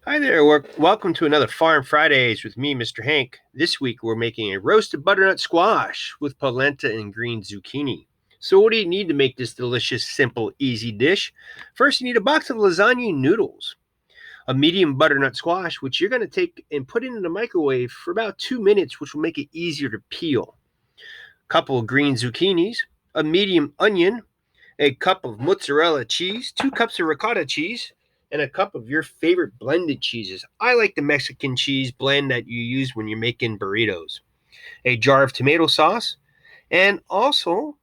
Hi there. Welcome to another Farm Fridays with me, Mr. Hank. This week we're making a roasted butternut squash with polenta and green zucchini. So, what do you need to make this delicious, simple, easy dish? First, you need a box of lasagna noodles, a medium butternut squash, which you're going to take and put in the microwave for about 2 minutes, which will make it easier to peel. A couple of green zucchinis, a medium onion, a cup of mozzarella cheese, 2 cups of ricotta cheese, and a cup of your favorite blended cheeses. I like the Mexican cheese blend that you use when you're making burritos. A jar of tomato sauce, and also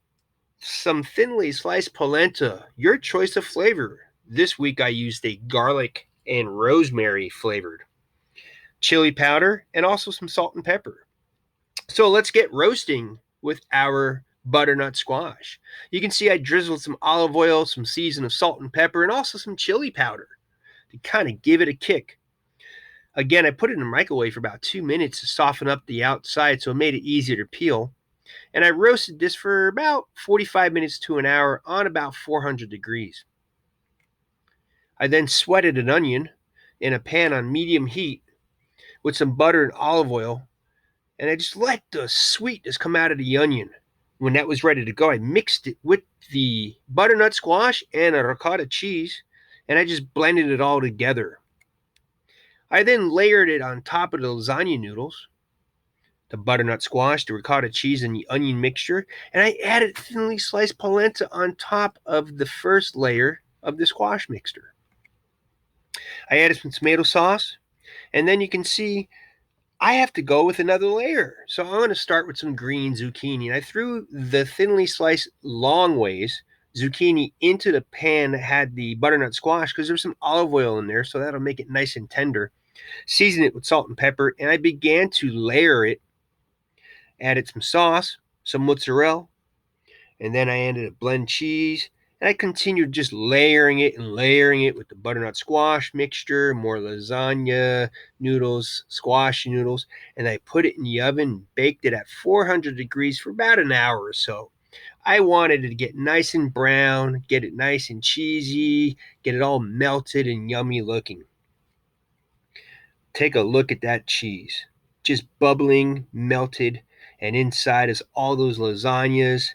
some thinly sliced polenta, your choice of flavor. This week I used a garlic and rosemary flavored chili powder and also some salt and pepper. So let's get roasting with our butternut squash. You can see I drizzled some olive oil, some season of salt and pepper, and also some chili powder to kind of give it a kick. Again, I put it in the microwave for about 2 minutes to soften up the outside so it made it easier to peel. And I roasted this for about 45 minutes to an hour on about 400 degrees. I then sweated an onion in a pan on medium heat with some butter and olive oil, and I just let the sweetness come out of the onion. When that was ready to go, I mixed it with the butternut squash and a ricotta cheese, and I just blended it all together. I then layered it on top of the lasagna noodles, the butternut squash, the ricotta cheese, and the onion mixture, and I added thinly sliced polenta on top of the first layer of the squash mixture. I added some tomato sauce, and then you can see I have to go with another layer. So I'm going to start with some green zucchini. And I threw the thinly sliced long ways zucchini into the pan that had the butternut squash because there's some olive oil in there, so that'll make it nice and tender. Season it with salt and pepper, and I began to layer it. Added some sauce, some mozzarella, and then I added a blend cheese. And I continued just layering it and layering it with the butternut squash mixture, more lasagna noodles, squash noodles, and I put it in the oven, baked it at 400 degrees for about an hour or so. I wanted it to get nice and brown, get it nice and cheesy, get it all melted and yummy looking. Take a look at that cheese, just bubbling, melted, and inside is all those lasagnas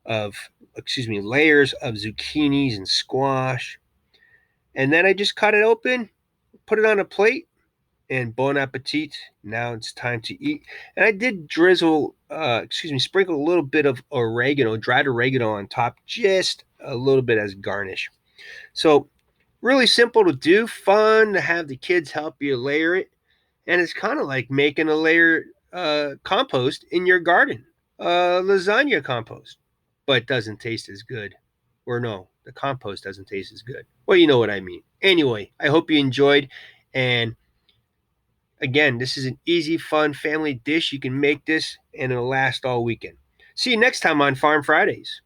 layers of zucchinis and squash. And then I just cut it open, put it on a plate, and bon appetit. Now it's time to eat. And I did sprinkle a little bit of oregano, dried oregano on top, just a little bit as garnish. So really simple to do, fun to have the kids help you layer it. And it's kind of like making a layer compost in your garden, lasagna compost, but it doesn't taste as good. Or no, the compost doesn't taste as good. Well, you know what I mean. Anyway, I hope you enjoyed. And again, this is an easy, fun family dish. You can make this and it'll last all weekend. See you next time on Farm Fridays.